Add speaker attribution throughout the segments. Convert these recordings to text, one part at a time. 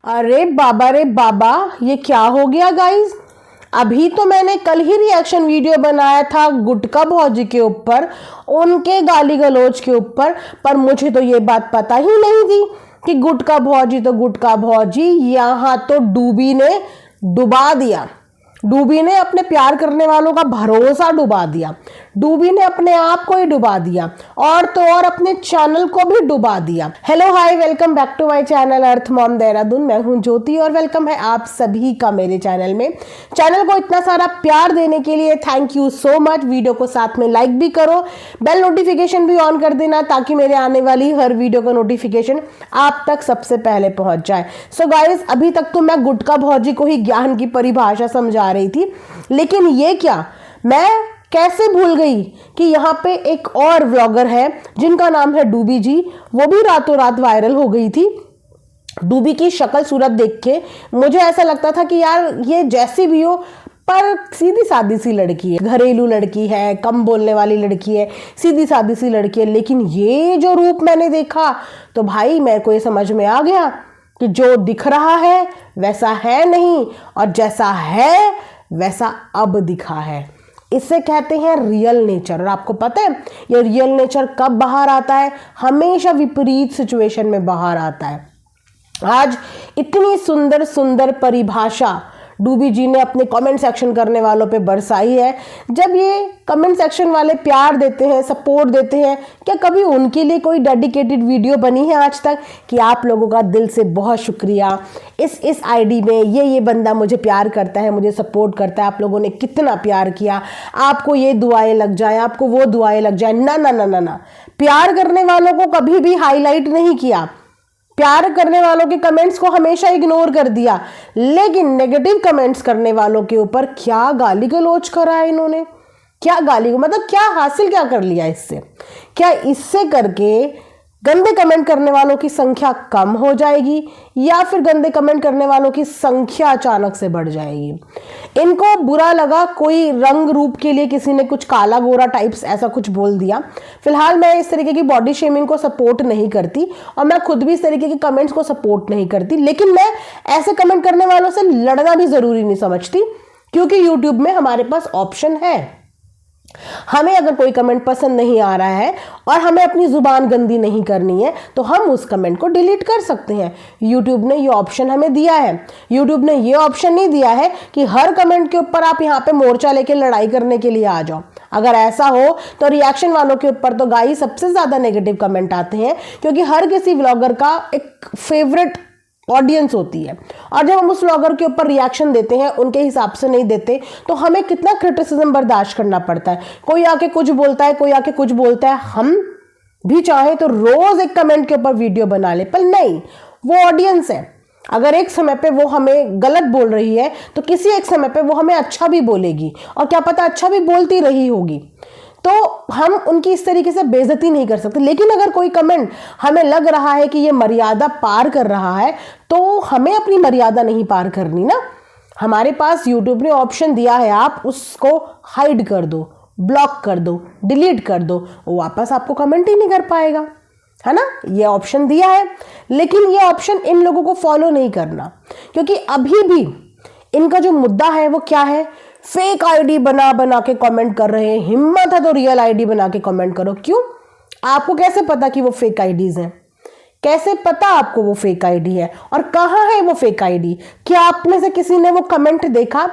Speaker 1: अरे बाबा रे बाबा, ये क्या हो गया गाइस। अभी तो मैंने कल ही रिएक्शन वीडियो बनाया था गुटका भौजी के ऊपर, उनके गाली गलौज के ऊपर। पर मुझे तो ये बात पता ही नहीं थी कि गुटका भौजी तो गुटका भौजी, यहाँ तो डूबी ने डुबा दिया। डूबी ने अपने प्यार करने वालों का भरोसा डुबा दिया। डूबी ने अपने आप को ही डुबा दिया और तो और अपने चैनल को भी डुबा दिया। Hello hi, welcome back to my channel Earth Mom Dehradun. मैं हूं ज्योति और वेलकम है आप सभी का मेरे चैनल में। चैनल को इतना सारा प्यार देने के लिए thank you so much. Video को साथ में लाइक भी करो, बेल नोटिफिकेशन भी ऑन कर देना ताकि मेरे आने वाली हर वीडियो का नोटिफिकेशन आप तक सबसे पहले पहुंच जाए। सो गाइस, अभी तक तो मैं गुटका भौजी को ही ज्ञान की परिभाषा समझा रही थी, लेकिन ये क्या, मैं कैसे भूल गई कि यहाँ पे एक और व्लॉगर है जिनका नाम है डूबी जी। वो भी रातों रात वायरल हो गई थी। डूबी की शक्ल सूरत देख के मुझे ऐसा लगता था कि यार ये जैसी भी हो पर सीधी सादी सी लड़की है, घरेलू लड़की है, कम बोलने वाली लड़की है, सीधी सादी सी लड़की है। लेकिन ये जो रूप मैंने देखा तो भाई मेरे को ये समझ में आ गया कि जो दिख रहा है वैसा है नहीं, और जैसा है वैसा अब दिखा है। इसे कहते हैं रियल नेचर। और आपको पता है ये रियल नेचर कब बाहर आता है? हमेशा विपरीत सिचुएशन में बाहर आता है। आज इतनी सुंदर सुंदर परिभाषा डूबी जी ने अपने कमेंट सेक्शन करने वालों पे बरसाई है। जब ये कमेंट सेक्शन वाले प्यार देते हैं, सपोर्ट देते हैं, क्या कभी उनके लिए कोई डेडिकेटेड वीडियो बनी है आज तक? कि आप लोगों का दिल से बहुत शुक्रिया, इस आईडी में ये बंदा मुझे प्यार करता है, मुझे सपोर्ट करता है, आप लोगों ने कितना प्यार किया, आपको ये दुआएं लग जाए, आपको वो दुआएं लग जाए। ना ना ना ना ना, प्यार करने वालों को कभी भी हाईलाइट नहीं किया, प्यार करने वालों के कमेंट्स को हमेशा इग्नोर कर दिया। लेकिन नेगेटिव कमेंट्स करने वालों के ऊपर क्या गाली गलौज करा है इन्होंने, क्या गाली, मतलब क्या हासिल क्या कर लिया इससे? क्या इससे करके गंदे कमेंट करने वालों की संख्या कम हो जाएगी या फिर गंदे कमेंट करने वालों की संख्या अचानक से बढ़ जाएगी? इनको बुरा लगा, कोई रंग रूप के लिए किसी ने कुछ काला गोरा टाइप्स ऐसा कुछ बोल दिया। फिलहाल मैं इस तरीके की बॉडी शेमिंग को सपोर्ट नहीं करती और मैं खुद भी इस तरीके के कमेंट्स को सपोर्ट नहीं करती, लेकिन मैं ऐसे कमेंट करने वालों से लड़ना भी जरूरी नहीं समझती, क्योंकि यूट्यूब में हमारे पास ऑप्शन है। हमें अगर कोई कमेंट पसंद नहीं आ रहा है और हमें अपनी जुबान गंदी नहीं करनी है तो हम उस कमेंट को डिलीट कर सकते हैं। यूट्यूब ने ये ऑप्शन हमें दिया है। यूट्यूब ने ये ऑप्शन नहीं दिया है कि हर कमेंट के ऊपर आप यहाँ पे मोर्चा लेके लड़ाई करने के लिए आ जाओ। अगर ऐसा हो तो रिएक्शन वालों के ऊपर तो गाइस सबसे ज्यादा नेगेटिव कमेंट आते हैं, क्योंकि हर किसी व्लॉगर का एक फेवरेट ऑडियंस होती है, और जब हम उस व्लॉगर के ऊपर रिएक्शन देते हैं उनके हिसाब से नहीं देते तो हमें कितना क्रिटिसिज्म बर्दाश्त करना पड़ता है। कोई आके कुछ बोलता है, कोई आके कुछ बोलता है, हम भी चाहे तो रोज एक कमेंट के ऊपर वीडियो बना ले, पर नहीं, वो ऑडियंस है। अगर एक समय पे वो हमें गलत बोल रही है तो किसी एक समय पे वो हमें अच्छा भी बोलेगी, और क्या पता अच्छा भी बोलती रही होगी, तो हम उनकी इस तरीके से बेइज्जती नहीं कर सकते। लेकिन अगर कोई कमेंट हमें लग रहा है कि ये मर्यादा पार कर रहा है तो हमें अपनी मर्यादा नहीं पार करनी ना। हमारे पास यूट्यूब ने ऑप्शन दिया है, आप उसको हाइड कर दो, ब्लॉक कर दो, डिलीट कर दो, वो वापस आपको कमेंट ही नहीं कर पाएगा, है ना। ये ऑप्शन दिया है, लेकिन ये ऑप्शन इन लोगों को फॉलो नहीं करना, क्योंकि अभी भी इनका जो मुद्दा है वो क्या है? फेक आईडी बना बना के कमेंट कर रहे हैं। हिम्मत है तो रियल आईडी बना के कमेंट करो। क्यों? आपको कैसे पता कि वो फेक आईडीज हैं? कैसे पता आपको वो फेक आईडी है? और कहाँ है वो फेक आईडी? क्या आप में से किसी ने वो कमेंट देखा?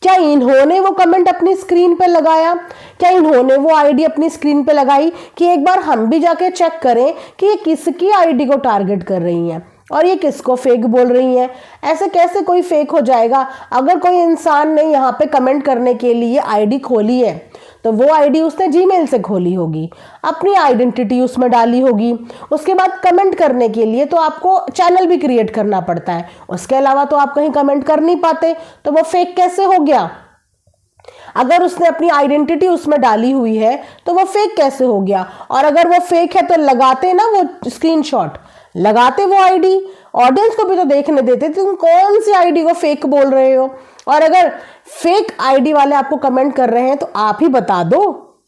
Speaker 1: क्या इन्होंने वो कमेंट अपनी स्क्रीन पे लगाया? क्या इन्होंने वो आईडी अपनी स्क्रीन पे लगाई कि एक बार हम भी जाके चेक करें कि ये किसकी आईडी को टारगेट कर रही हैं और ये किसको फेक बोल रही हैं? ऐसे कैसे कोई फेक हो जाएगा? अगर कोई इंसान ने यहाँ पे कमेंट करने के लिए आईडी खोली है तो वो आईडी उसने जीमेल से खोली होगी, अपनी आइडेंटिटी उसमें डाली होगी। उसके बाद कमेंट करने के लिए तो आपको चैनल भी क्रिएट करना पड़ता है, उसके अलावा तो आप कहीं कमेंट कर नहीं पाते, तो वो फेक कैसे हो गया? अगर उसने अपनी आइडेंटिटी उसमें डाली हुई है तो वो फेक कैसे हो गया? और अगर वो फेक है तो लगाते ना वो स्क्रीनशॉट, लगाते वो आईडी, ऑडियंस को भी तो देखने देते तुम कौन सी आईडी को फेक बोल रहे हो। और अगर फेक आईडी वाले आपको कमेंट कर रहे हैं तो आप ही बता दो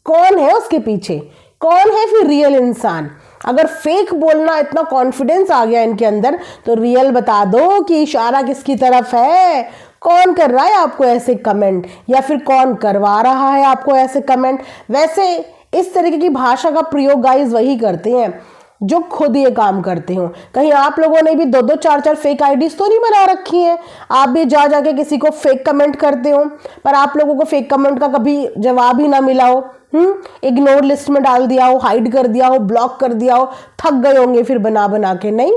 Speaker 1: कौन है उसके पीछे, कौन है फिर रियल इंसान। अगर फेक बोलना इतना कॉन्फिडेंस आ गया इनके अंदर, तो रियल बता दो कि इशारा किसकी तरफ है। कौन कर रहा है आपको ऐसे कमेंट, या फिर कौन करवा रहा है आपको ऐसे कमेंट। वैसे इस तरीके की भाषा का प्रयोग गाइस वही करते हैं जो खुद ये काम करते हो। कहीं आप लोगों ने भी 2-2 4-4 फेक आईडीज तो नहीं बना रखी हैं? आप भी जा जाके किसी को फेक कमेंट करते हो, पर आप लोगों को फेक कमेंट का कभी जवाब ही ना मिला हो। इग्नोर लिस्ट में डाल दिया हो, हाइड कर दिया हो, ब्लॉक कर दिया हो, थक गए होंगे फिर बना बना के। नहीं,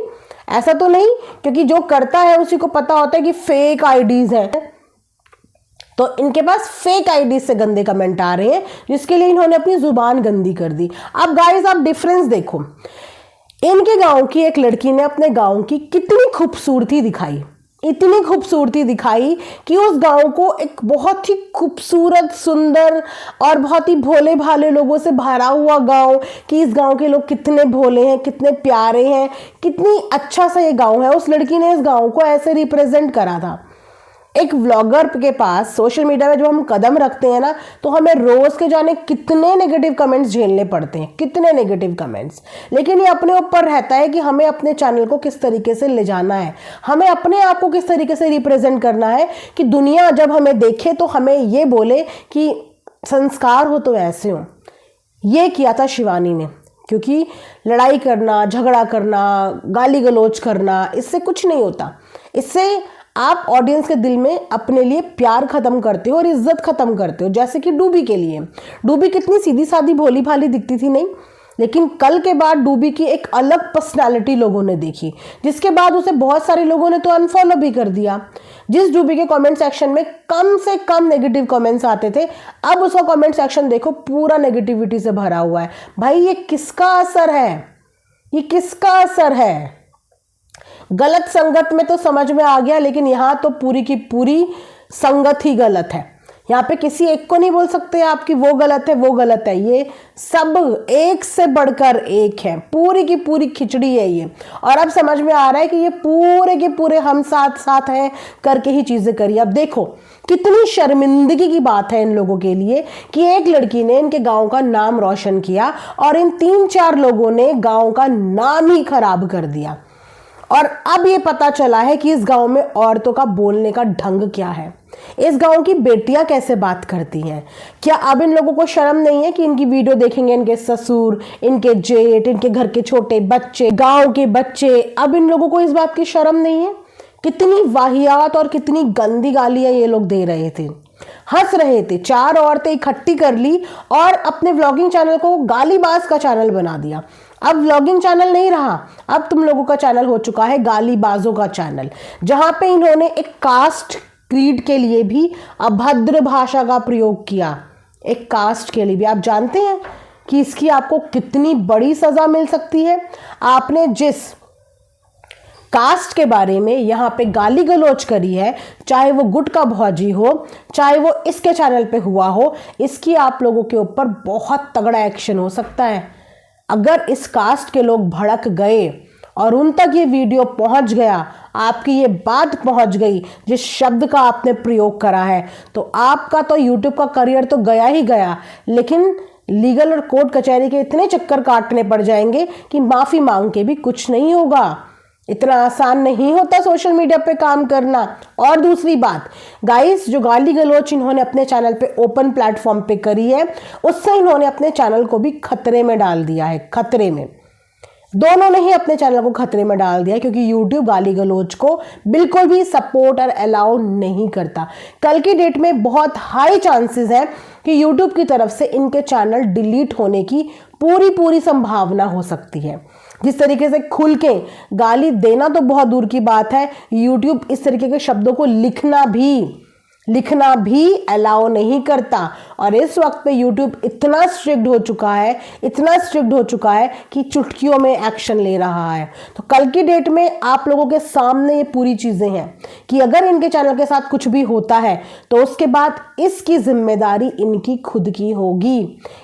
Speaker 1: ऐसा तो नहीं, क्योंकि जो करता है उसी को पता होता है कि फेक आईडीज हैं, तो इनके पास फेक आईडी से गंदे कमेंट आ रहे हैं, जिसके लिए इन्होंने अपनी जुबान गंदी कर दी। अब गाइस आप डिफरेंस देखो, इनके गांव की एक लड़की ने अपने गांव की कितनी खूबसूरती दिखाई, इतनी खूबसूरती दिखाई कि उस गांव को एक बहुत ही खूबसूरत, सुंदर और बहुत ही भोले भाले लोगों से भरा हुआ गांव, कि इस गांव के लोग कितने भोले हैं, कितने प्यारे हैं, कितनी अच्छा सा ये गांव है। उस लड़की ने इस गांव को ऐसे रिप्रेजेंट करा था। एक व्लॉगर के पास सोशल मीडिया में जो हम कदम रखते हैं ना, तो हमें रोज के जाने कितने नेगेटिव कमेंट्स झेलने पड़ते हैं, कितने नेगेटिव कमेंट्स। लेकिन ये अपने ऊपर रहता है कि हमें अपने चैनल को किस तरीके से ले जाना है, हमें अपने आप को किस तरीके से रिप्रेजेंट करना है, कि दुनिया जब हमें देखे तो हमें ये बोले कि संस्कार हो तो ऐसे हो। ये किया था शिवानी ने, क्योंकि लड़ाई करना, झगड़ा करना, गाली गलौज करना, इससे कुछ नहीं होता। इससे आप ऑडियंस के दिल में अपने लिए प्यार खत्म करते हो और इज्जत खत्म करते हो। जैसे कि डूबी के लिए, डूबी कितनी सीधी सादी भोली भाली दिखती थी, नहीं, लेकिन कल के बाद डूबी की एक अलग पर्सनालिटी लोगों ने देखी, जिसके बाद उसे बहुत सारे लोगों ने तो अनफॉलो भी कर दिया। जिस डूबी के कमेंट सेक्शन में कम से कम नेगेटिव कमेंट्स आते थे, अब उसका कमेंट सेक्शन देखो पूरा नेगेटिविटी से भरा हुआ है। भाई ये किसका असर है, ये किसका असर है? गलत संगत में तो समझ में आ गया, लेकिन यहाँ तो पूरी की पूरी संगत ही गलत है। यहाँ पे किसी एक को नहीं बोल सकते आप कि वो गलत है, वो गलत है। ये सब एक से बढ़कर एक है, पूरी की पूरी खिचड़ी है ये। और अब समझ में आ रहा है कि ये पूरे के पूरे हम साथ साथ हैं करके ही चीजें करी। अब देखो कितनी शर्मिंदगी की बात है इन लोगों के लिए कि एक लड़की ने इनके गांव का नाम रोशन किया और इन 3-4 लोगों ने गांव का नाम ही खराब कर दिया। और अब ये पता चला है कि इस गांव में औरतों का बोलने का ढंग क्या है, इस गांव की बेटियां कैसे बात करती हैं। क्या अब इन लोगों को शर्म नहीं है कि इनकी वीडियो देखेंगे इनके ससुर, इनके जेठ, इनके घर के छोटे बच्चे, गांव के बच्चे? अब इन लोगों को इस बात की शर्म नहीं है? कितनी वाहियात और कितनी गंदी गालियां ये लोग दे रहे थे, हंस रहे थे। 4 औरतें इकट्ठी कर ली और अपने व्लॉगिंग चैनल को गालीबाज का चैनल बना दिया। अब व्लॉगिंग चैनल नहीं रहा, अब तुम लोगों का चैनल हो चुका है गालीबाजों का चैनल, जहां पे इन्होंने एक कास्ट क्रीड के लिए भी अभद्र भाषा का प्रयोग किया। एक कास्ट के लिए भी आप जानते हैं कि इसकी आपको कितनी बड़ी सजा मिल सकती है। आपने जिस कास्ट के बारे में यहाँ पे गाली गलौज करी है, चाहे वो गुटका भौजी हो, चाहे वो इसके चैनल पे हुआ हो, इसकी आप लोगों के ऊपर बहुत तगड़ा एक्शन हो सकता है। अगर इस कास्ट के लोग भड़क गए और उन तक ये वीडियो पहुंच गया, आपकी ये बात पहुंच गई जिस शब्द का आपने प्रयोग करा है, तो आपका तो यूट्यूब का करियर तो गया ही गया, लेकिन लीगल और कोर्ट कचहरी के इतने चक्कर काटने पड़ जाएंगे कि माफी मांग के भी कुछ नहीं होगा। इतना आसान नहीं होता सोशल मीडिया पे काम करना। और दूसरी बात गाइस, जो गाली गलौज इन्होंने अपने चैनल पे ओपन प्लेटफॉर्म पे करी है, उससे इन्होंने अपने चैनल को भी खतरे में डाल दिया है। खतरे में, दोनों ने ही अपने चैनल को खतरे में डाल दिया, क्योंकि यूट्यूब गाली गलौज को बिल्कुल भी सपोर्ट और अलाउ नहीं करता। कल की डेट में बहुत हाई चांसेस है कि यूट्यूब की तरफ से इनके चैनल डिलीट होने की पूरी संभावना हो सकती है। जिस तरीके से खुल के गाली देना तो बहुत दूर की बात है, यूट्यूब इस तरीके के शब्दों को लिखना भी अलाउ नहीं करता। और इस वक्त पे यूट्यूब इतना स्ट्रिक्ट हो चुका है कि चुटकियों में एक्शन ले रहा है। तो कल की डेट में आप लोगों के सामने ये पूरी चीजें हैं कि अगर इनके चैनल के साथ कुछ भी होता है तो उसके बाद इसकी जिम्मेदारी इनकी खुद की होगी,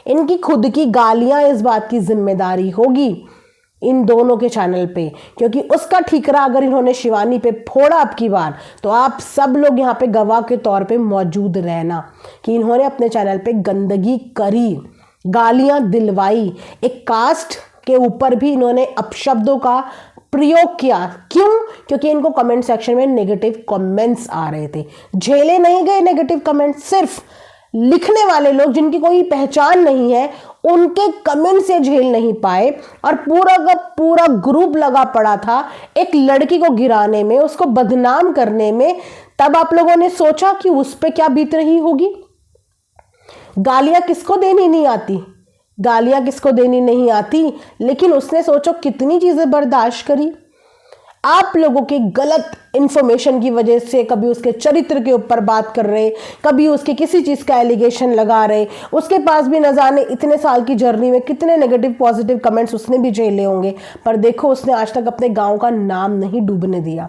Speaker 1: इनकी खुद की गालियां इस बात की जिम्मेदारी होगी इन दोनों के चैनल पे। क्योंकि उसका ठीकरा अगर इन्होंने शिवानी पे फोड़ा अब की बार, तो आप सब लोग यहाँ पे गवाह के तौर पे मौजूद रहना कि इन्होंने अपने चैनल पे गंदगी करी, गालियां दिलवाई, एक कास्ट के ऊपर भी इन्होंने अपशब्दों का प्रयोग किया। क्यों? क्योंकि इनको कमेंट सेक्शन में नेगेटिव कमेंट्स आ रहे थे। झेले नहीं गए नेगेटिव कमेंट्स, सिर्फ लिखने वाले लोग जिनकी कोई पहचान नहीं है उनके कमेंट से झेल नहीं पाए, और पूरा का पूरा ग्रुप लगा पड़ा था एक लड़की को गिराने में, उसको बदनाम करने में। तब आप लोगों ने सोचा कि उस पे क्या बीत रही होगी। गालियां किसको देनी नहीं आती, गालियां किसको देनी नहीं आती, लेकिन उसने सोचो कितनी चीजें बर्दाश्त करी। आप लोगों की गलत इंफॉर्मेशन की वजह से कभी उसके चरित्र के ऊपर बात कर रहे, कभी उसके किसी चीज़ का एलिगेशन लगा रहे। उसके पास भी न जाने इतने साल की जर्नी में कितने नेगेटिव पॉजिटिव कमेंट्स उसने भी झेले होंगे, पर देखो उसने आज तक अपने गांव का नाम नहीं डूबने दिया।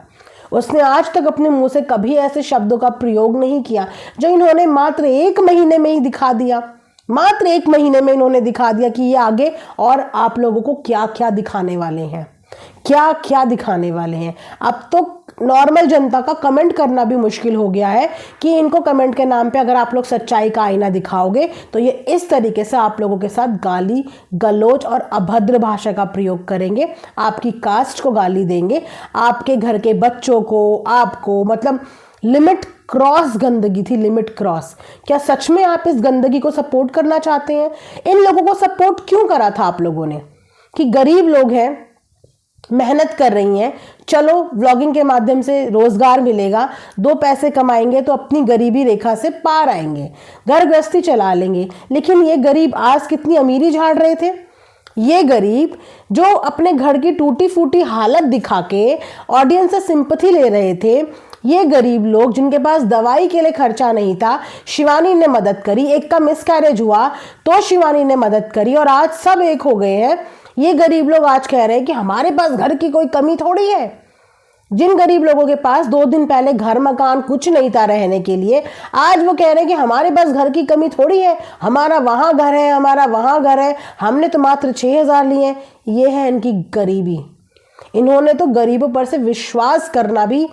Speaker 1: उसने आज तक अपने मुंह से कभी ऐसे शब्दों का प्रयोग नहीं किया जो इन्होंने मात्र 1 महीने में ही दिखा दिया। मात्र 1 महीने में इन्होंने दिखा दिया कि ये आगे और आप लोगों को क्या क्या दिखाने वाले हैं, क्या क्या दिखाने वाले हैं। अब तो नॉर्मल जनता का कमेंट करना भी मुश्किल हो गया है कि इनको कमेंट के नाम पे अगर आप लोग सच्चाई का आईना दिखाओगे तो ये इस तरीके से आप लोगों के साथ गाली गलौज और अभद्र भाषा का प्रयोग करेंगे, आपकी कास्ट को गाली देंगे, आपके घर के बच्चों को, आपको, मतलब लिमिट क्रॉस गंदगी थी, लिमिट क्रॉस। क्या सच में आप इस गंदगी को सपोर्ट करना चाहते हैं? इन लोगों को सपोर्ट क्यों करा था आप लोगों ने कि गरीब लोग हैं, मेहनत कर रही हैं, चलो व्लॉगिंग के माध्यम से रोजगार मिलेगा, 2 पैसे कमाएंगे तो अपनी गरीबी रेखा से पार आएंगे, घर गृहस्थी चला लेंगे। लेकिन ये गरीब आज कितनी अमीरी झाड़ रहे थे। ये गरीब जो अपने घर की टूटी फूटी हालत दिखा के ऑडियंस से सिंपैथी ले रहे थे, ये गरीब लोग जिनके पास दवाई के लिए खर्चा नहीं था, शिवानी ने मदद करी। एक का मिसकैरेज हुआ तो शिवानी ने मदद करी और आज सब एक हो गए हैं। ये गरीब लोग आज कह रहे हैं कि हमारे पास घर की कोई कमी थोड़ी है। जिन गरीब लोगों के पास 2 दिन पहले घर मकान कुछ नहीं था रहने के लिए, आज वो कह रहे हैं कि हमारे पास घर की कमी थोड़ी है, हमारा वहां घर है, हमारा वहां घर है, हमने तो मात्र 6,000 लिए हैं। ये है इनकी गरीबी। इन्होंने तो गरीबों पर से विश्वास करना भी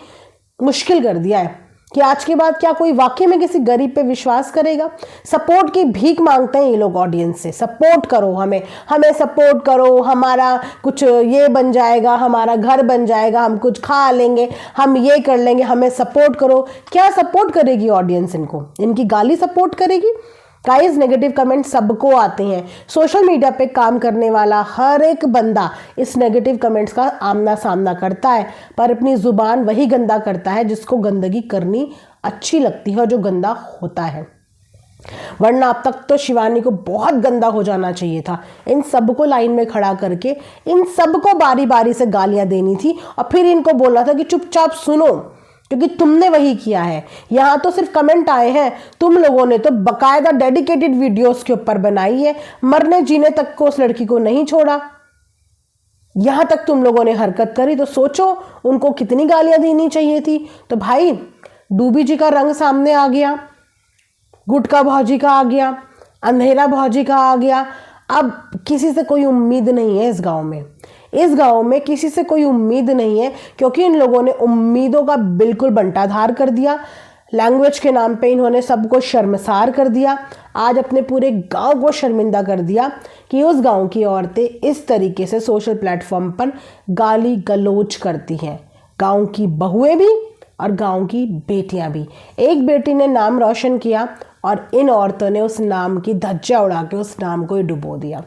Speaker 1: मुश्किल कर दिया है कि आज के बाद क्या कोई वाकई में किसी गरीब पे विश्वास करेगा। सपोर्ट की भीख मांगते हैं ये लोग ऑडियंस से, सपोर्ट करो हमें, हमें सपोर्ट करो, हमारा कुछ ये बन जाएगा, हमारा घर बन जाएगा, हम कुछ खा लेंगे, हम ये कर लेंगे, हमें सपोर्ट करो। क्या सपोर्ट करेगी ऑडियंस इनको? इनकी गाली सपोर्ट करेगी? गाइस, नेगेटिव कमेंट सबको आते हैं। सोशल मीडिया पे काम करने वाला हर एक बंदा इस नेगेटिव कमेंट्स का आमना सामना करता है, पर अपनी जुबान वही गंदा करता है जिसको गंदगी करनी अच्छी लगती है और जो गंदा होता है। वरना अब तक तो शिवानी को बहुत गंदा हो जाना चाहिए था। इन सबको लाइन में खड़ा करके इन सबको बारी बारी से गालियां देनी थी और फिर इनको बोलना था कि चुपचाप सुनो, क्योंकि तुमने वही किया है। यहाँ तो सिर्फ कमेंट आए हैं, तुम लोगों ने तो बकायदा डेडिकेटेड वीडियोस के ऊपर बनाई है, मरने जीने तक को उस लड़की को नहीं छोड़ा। यहाँ तक तुम लोगों ने हरकत करी तो सोचो उनको कितनी गालियां देनी चाहिए थी। तो भाई, डूबी जी का रंग सामने आ गया, गुटका भौजी का आ गया, अंधेरा भौजी का आ गया। अब किसी से कोई उम्मीद नहीं है इस गांव में। इस गांव में किसी से कोई उम्मीद नहीं है, क्योंकि इन लोगों ने उम्मीदों का बिल्कुल बंटाधार कर दिया। लैंग्वेज के नाम पे इन्होंने सबको शर्मसार कर दिया। आज अपने पूरे गांव को शर्मिंदा कर दिया कि उस गांव की औरतें इस तरीके से सोशल प्लेटफॉर्म पर गाली गलौज करती हैं। गांव की बहुएं भी और गांव की बेटियां भी। एक बेटी ने नाम रोशन किया और इन औरतों ने उस नाम की धज्जियां उड़ा के उस नाम को ही डुबो दिया।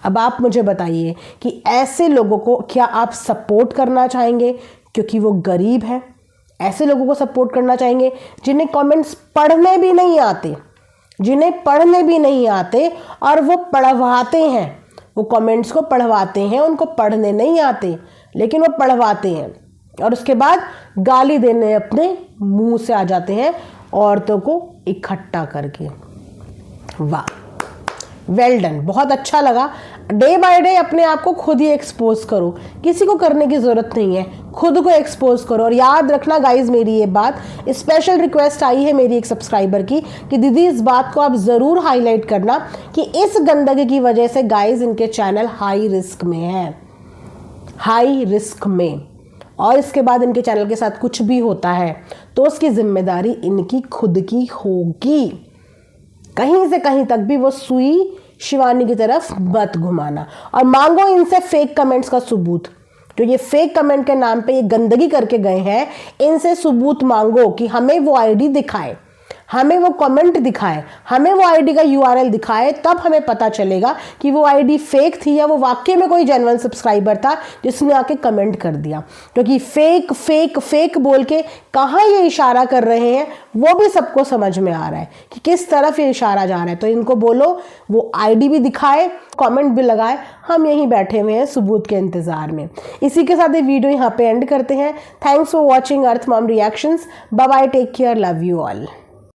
Speaker 1: अब आप मुझे बताइए कि ऐसे लोगों को क्या आप सपोर्ट करना चाहेंगे क्योंकि वो गरीब है? ऐसे लोगों को सपोर्ट करना चाहेंगे जिन्हें कमेंट्स पढ़ने भी नहीं आते, जिन्हें पढ़ने भी नहीं आते और वो पढ़वाते हैं, वो कमेंट्स को पढ़वाते हैं, उनको पढ़ने नहीं आते लेकिन वो पढ़वाते हैं और उसके बाद गाली देने अपने मुंह से आ जाते हैं औरतों को इकट्ठा करके। वाह, वेल डन, बहुत अच्छा लगा। डे बाय डे अपने आप को खुद ही एक्सपोज करो, किसी को करने की ज़रूरत नहीं है, खुद को एक्सपोज करो। और याद रखना गाइज, मेरी ये बात स्पेशल रिक्वेस्ट आई है मेरी एक सब्सक्राइबर की कि दीदी इस बात को आप ज़रूर हाईलाइट करना कि इस गंदगी की वजह से गाइज इनके चैनल हाई रिस्क में है, हाई रिस्क में। और इसके बाद इनके चैनल के साथ कुछ भी होता है तो उसकी जिम्मेदारी इनकी खुद की होगी। कहीं से कहीं तक भी वो सुई शिवानी की तरफ मत घुमाना और मांगो इनसे फेक कमेंट्स का सबूत। जो ये फेक कमेंट के नाम पे ये गंदगी करके गए हैं, इनसे सबूत मांगो कि हमें वो आईडी दिखाए, हमें वो कमेंट दिखाए, हमें वो आईडी का यूआरएल दिखाए, तब हमें पता चलेगा कि वो आईडी फेक थी या वो वाकई में कोई जेन्युइन सब्सक्राइबर था जिसने आके कमेंट कर दिया। क्योंकि फेक फेक फेक बोल के कहाँ ये इशारा कर रहे हैं वो भी सबको समझ में आ रहा है कि किस तरफ ये इशारा जा रहा है। तो इनको बोलो वो आईडी भी दिखाए, कमेंट भी लगाए, हम यहीं बैठे हुए हैं सबूत के इंतजार में। इसी के साथ ये वीडियो यहाँ पे एंड करते हैं। Thanks for watching Earth Mom reactions. Bye bye, take care, love you all.